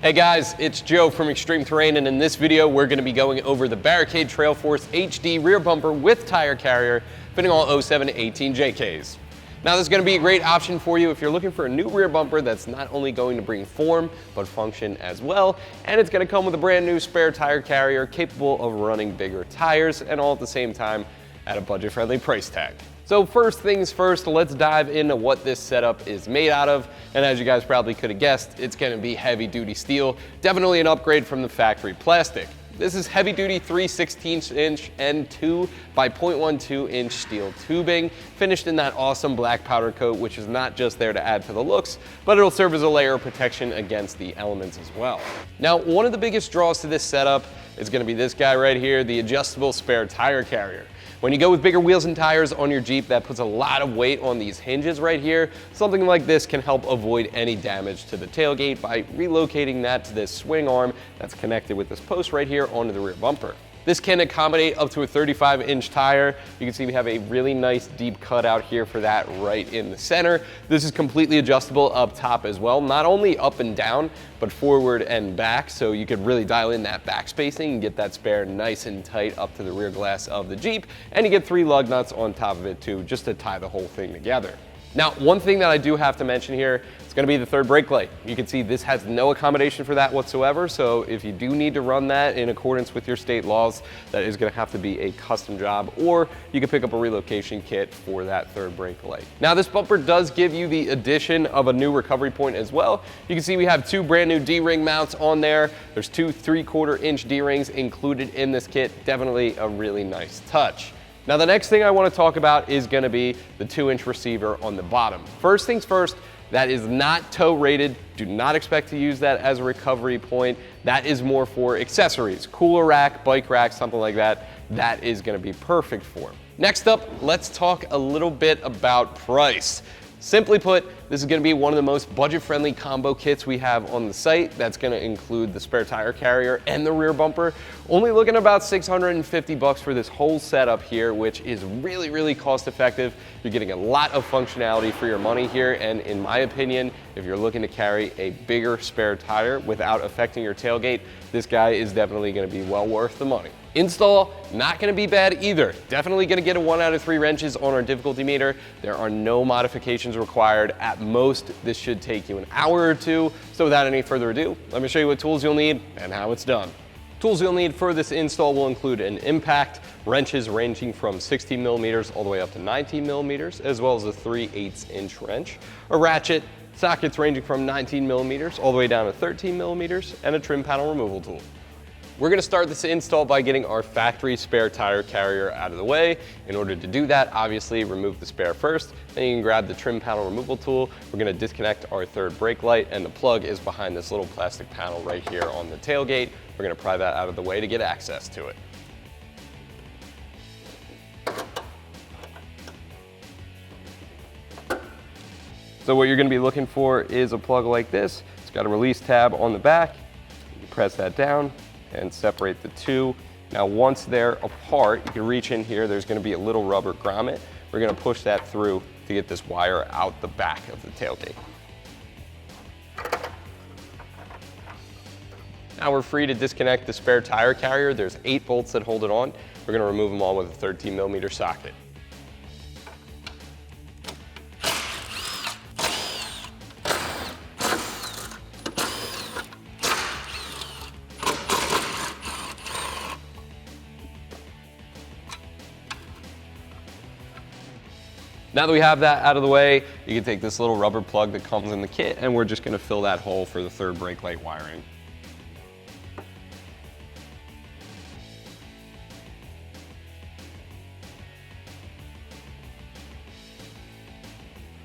Hey guys, it's Joe from ExtremeTerrain, and in this video we're going to be going over the Barricade Trail Force HD rear bumper with tire carrier fitting all 07 to 18 JKs. Now this is going to be a great option for you if you're looking for a new rear bumper that's not only going to bring form but function as well, and it's going to come with a brand new spare tire carrier capable of running bigger tires and all at the same time at a budget-friendly price tag. So first things first, let's dive into what this setup is made out of. And as you guys probably could have guessed, it's going to be heavy duty steel, definitely an upgrade from the factory plastic. This is heavy duty 3/16 inch and 2 by 0.12 inch steel tubing, finished in that awesome black powder coat, which is not just there to add to the looks, but it'll serve as a layer of protection against the elements as well. Now, one of the biggest draws to this setup is going to be this guy right here, the adjustable spare tire carrier. When you go with bigger wheels and tires on your Jeep, that puts a lot of weight on these hinges right here. Something like this can help avoid any damage to the tailgate by relocating that to this swing arm that's connected with this post right here onto the rear bumper. This can accommodate up to a 35-inch tire. You can see we have a really nice deep cutout here for that right in the center. This is completely adjustable up top as well, not only up and down, but forward and back, so you could really dial in that back spacing and get that spare nice and tight up to the rear glass of the Jeep, and you get 3 lug nuts on top of it too, just to tie the whole thing together. Now, one thing that I do have to mention here, it's going to be the third brake light. You can see this has no accommodation for that whatsoever, so if you do need to run that in accordance with your state laws, that is going to have to be a custom job, or you can pick up a relocation kit for that third brake light. Now, this bumper does give you the addition of a new recovery point as well. You can see we have 2 brand new D-ring mounts on there. There's 2 3/4 inch D-rings included in this kit. Definitely a really nice touch. Now the next thing I want to talk about is going to be the 2-inch receiver on the bottom. First things first, that is not tow rated. Do not expect to use that as a recovery point. That is more for accessories, cooler rack, bike rack, something like that. That is going to be perfect for. Next up, let's talk a little bit about price. Simply put, this is going to be one of the most budget-friendly combo kits we have on the site. That's going to include the spare tire carrier and the rear bumper. Only looking about $650 for this whole setup here, which is really, really cost-effective. You're getting a lot of functionality for your money here, and in my opinion, if you're looking to carry a bigger spare tire without affecting your tailgate, this guy is definitely going to be well worth the money. Install, not going to be bad either. Definitely going to get a 1 out of 3 wrenches on our difficulty meter. There are no modifications required. At most, this should take you an hour or 2. So without any further ado, let me show you what tools you'll need and how it's done. Tools you'll need for this install will include an impact, wrenches ranging from 16 millimeters all the way up to 19 millimeters, as well as a 3/8 inch wrench, a ratchet, sockets ranging from 19 millimeters all the way down to 13 millimeters, and a trim panel removal tool. We're going to start this install by getting our factory spare tire carrier out of the way. In order to do that, obviously remove the spare first, then you can grab the trim panel removal tool. We're going to disconnect our third brake light, and the plug is behind this little plastic panel right here on the tailgate. We're going to pry that out of the way to get access to it. So what you're going to be looking for is a plug like this. It's got a release tab on the back. You press that down and separate the two. Now once they're apart, you can reach in here, there's going to be a little rubber grommet. We're going to push that through to get this wire out the back of the tailgate. Now we're free to disconnect the spare tire carrier. There's 8 bolts that hold it on. We're going to remove them all with a 13 millimeter socket. Now that we have that out of the way, you can take this little rubber plug that comes in the kit, and we're just going to fill that hole for the third brake light wiring.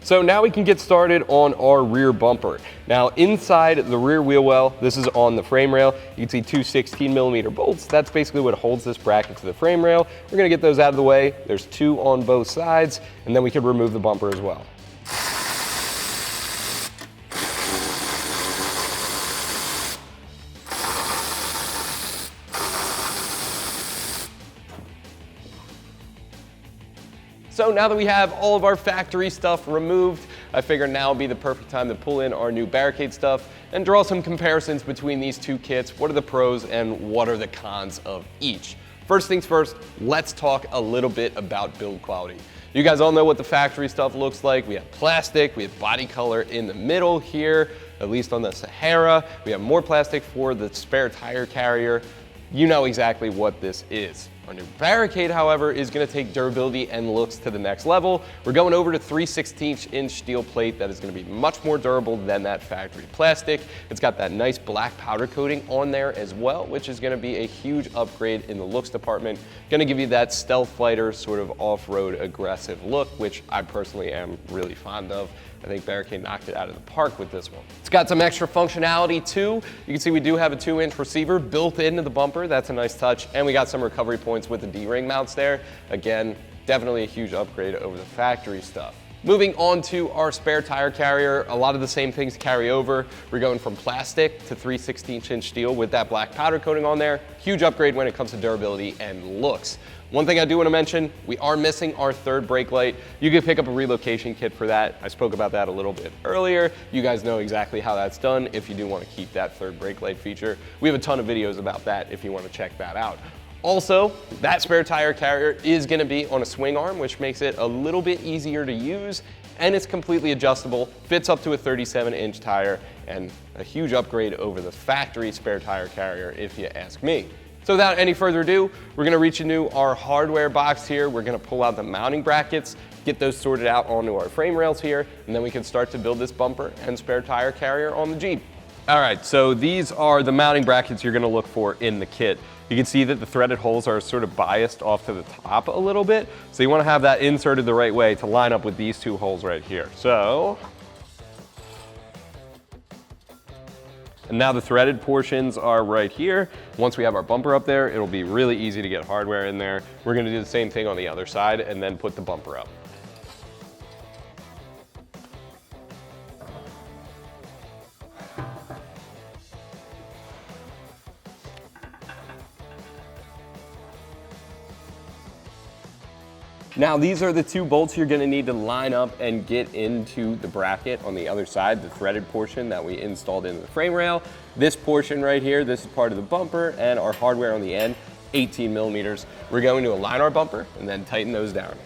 So now we can get started on our rear bumper. Now inside the rear wheel well, this is on the frame rail. You can see 2 16 millimeter bolts. That's basically what holds this bracket to the frame rail. We're gonna get those out of the way. There's 2 on both sides, and then we can remove the bumper as well. So now that we have all of our factory stuff removed, I figured now would be the perfect time to pull in our new Barricade stuff and draw some comparisons between these two kits. What are the pros and what are the cons of each? First things first, let's talk a little bit about build quality. You guys all know what the factory stuff looks like. We have plastic, we have body color in the middle here, at least on the Sahara. We have more plastic for the spare tire carrier. You know exactly what this is. Our new Barricade, however, is gonna take durability and looks to the next level. We're going over to 3/16" steel plate that is gonna be much more durable than that factory plastic. It's got that nice black powder coating on there as well, which is gonna be a huge upgrade in the looks department. Gonna give you that stealth fighter sort of off-road aggressive look, which I personally am really fond of. I think Barricade knocked it out of the park with this one. It's got some extra functionality too. You can see we do have a 2-inch receiver built into the bumper. That's a nice touch. And we got some recovery points with the D-ring mounts there. Again, definitely a huge upgrade over the factory stuff. Moving on to our spare tire carrier, a lot of the same things carry over. We're going from plastic to 3/16" steel with that black powder coating on there. Huge upgrade when it comes to durability and looks. One thing I do want to mention, we are missing our third brake light. You can pick up a relocation kit for that. I spoke about that a little bit earlier. You guys know exactly how that's done if you do want to keep that third brake light feature. We have a ton of videos about that if you want to check that out. Also, that spare tire carrier is going to be on a swing arm, which makes it a little bit easier to use, and it's completely adjustable, fits up to a 37-inch tire, and a huge upgrade over the factory spare tire carrier if you ask me. So without any further ado, we're gonna reach into our hardware box here. We're gonna pull out the mounting brackets, get those sorted out onto our frame rails here, and then we can start to build this bumper and spare tire carrier on the Jeep. All right, so these are the mounting brackets you're gonna look for in the kit. You can see that the threaded holes are sort of biased off to the top a little bit. So you wanna have that inserted the right way to line up with these two holes right here. And now the threaded portions are right here. Once we have our bumper up there, it'll be really easy to get hardware in there. We're gonna do the same thing on the other side and then put the bumper up. Now these are the two bolts you're gonna need to line up and get into the bracket on the other side, the threaded portion that we installed into the frame rail. This portion right here, this is part of the bumper and our hardware on the end, 18 millimeters. We're going to align our bumper and then tighten those down.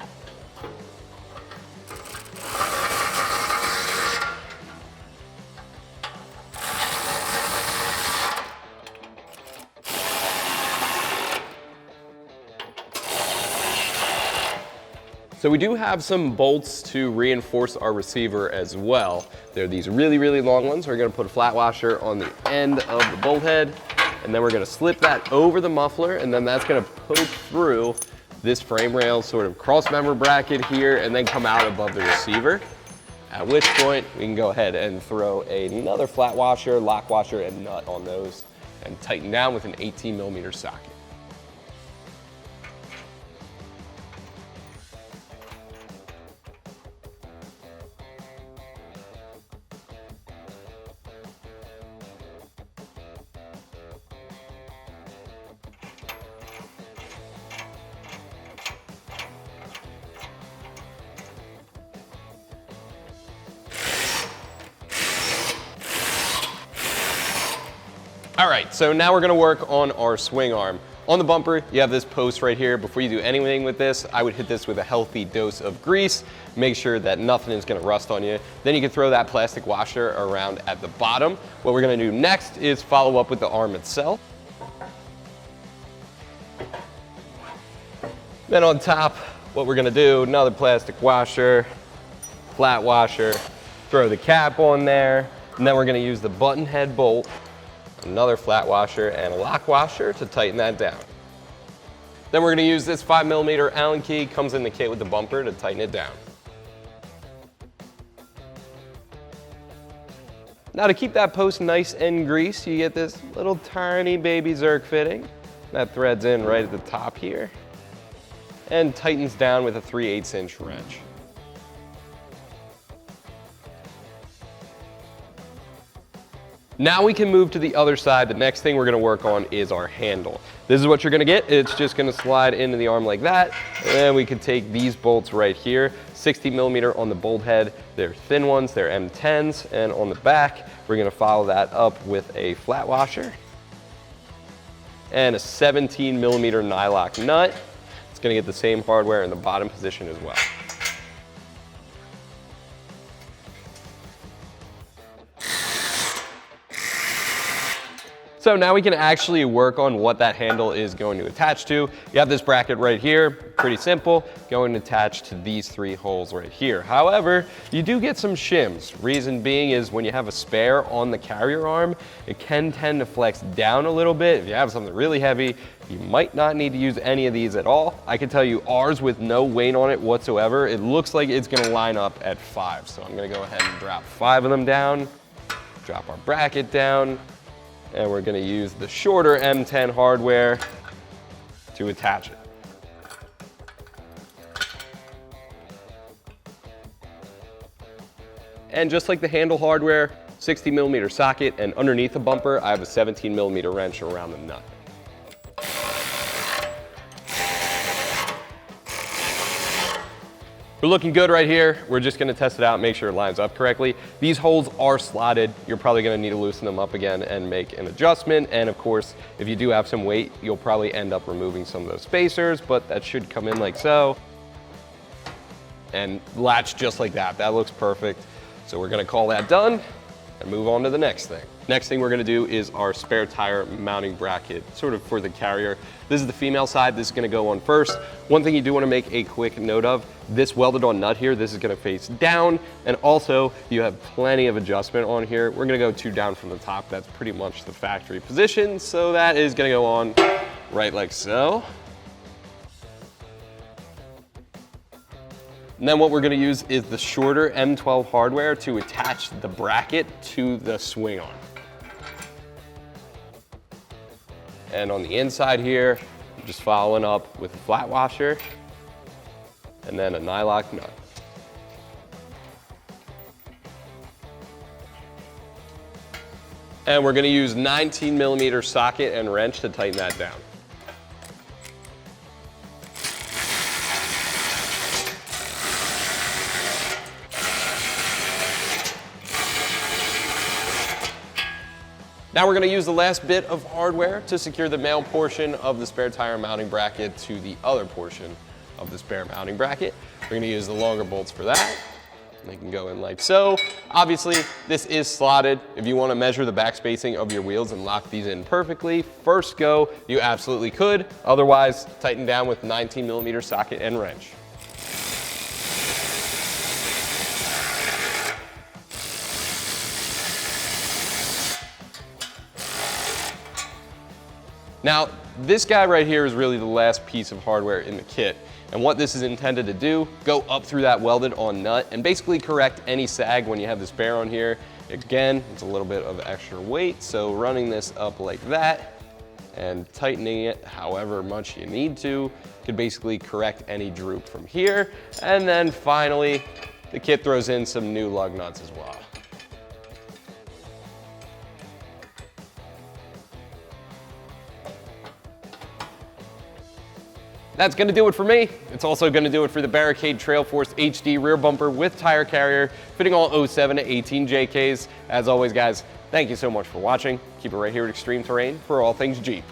So we do have some bolts to reinforce our receiver as well. They're these really, really long ones. We're gonna put a flat washer on the end of the bolt head, and then we're gonna slip that over the muffler, and then that's gonna poke through this frame rail sort of cross member bracket here, and then come out above the receiver. At which point we can go ahead and throw another flat washer, lock washer, and nut on those, and tighten down with an 18 millimeter socket. All right, so now we're gonna work on our swing arm. On the bumper, you have this post right here. Before you do anything with this, I would hit this with a healthy dose of grease. Make sure that nothing is gonna rust on you. Then you can throw that plastic washer around at the bottom. What we're gonna do next is follow up with the arm itself. Then on top, what we're gonna do, another plastic washer, flat washer, throw the cap on there, and then we're gonna use the button head bolt, another flat washer, and a lock washer to tighten that down. Then we're gonna use this 5mm Allen key, comes in the kit with the bumper to tighten it down. Now to keep that post nice and greased, you get this little tiny baby Zerk fitting. That threads in right at the top here and tightens down with a 3/8" wrench. Now we can move to the other side. The next thing we're gonna work on is our handle. This is what you're gonna get. It's just gonna slide into the arm like that. And then we can take these bolts right here, 60mm on the bolt head. They're thin ones, they're M10s. And on the back, we're gonna follow that up with a flat washer and a 17mm nylock nut. It's gonna get the same hardware in the bottom position as well. So now we can actually work on what that handle is going to attach to. You have this bracket right here, pretty simple, going to attach to these 3 holes right here. However, you do get some shims. Reason being is when you have a spare on the carrier arm, it can tend to flex down a little bit. If you have something really heavy, you might not need to use any of these at all. I can tell you ours with no weight on it whatsoever, it looks like it's gonna line up at 5. So I'm gonna go ahead and drop 5 of them down, drop our bracket down, and we're gonna use the shorter M10 hardware to attach it. And just like the handle hardware, 60mm socket, and underneath the bumper, I have a 17mm wrench around the nut. We're looking good right here. We're just gonna test it out, make sure it lines up correctly. These holes are slotted. You're probably gonna need to loosen them up again and make an adjustment. And of course, if you do have some weight, you'll probably end up removing some of those spacers, but that should come in like so. And latch just like that. That looks perfect. So we're gonna call that done and move on to the next thing. Next thing we're gonna do is our spare tire mounting bracket, sort of for the carrier. This is the female side, this is gonna go on first. One thing you do wanna make a quick note of, this welded on nut here, this is gonna face down, and also you have plenty of adjustment on here. We're gonna go 2 down from the top, that's pretty much the factory position, so that is gonna go on right like so. And then what we're gonna use is the shorter M12 hardware to attach the bracket to the swing arm. And on the inside here, I'm just following up with a flat washer and then a nylock nut. And we're gonna use 19mm socket and wrench to tighten that down. Now we're gonna use the last bit of hardware to secure the male portion of the spare tire mounting bracket to the other portion of the spare mounting bracket. We're gonna use the longer bolts for that. They can go in like so. Obviously, this is slotted. If you wanna measure the back spacing of your wheels and lock these in perfectly, first go, you absolutely could. Otherwise, tighten down with 19mm socket and wrench. Now, this guy right here is really the last piece of hardware in the kit. And what this is intended to do, go up through that welded on nut and basically correct any sag when you have this bear on here. Again, it's a little bit of extra weight, so running this up like that and tightening it however much you need to could basically correct any droop from here. And then finally, the kit throws in some new lug nuts as well. That's gonna do it for me. It's also gonna do it for the Barricade Trail Force HD rear bumper with tire carrier, fitting all 07 to 18 JKs. As always, guys, thank you so much for watching. Keep it right here at Extreme Terrain for all things Jeep.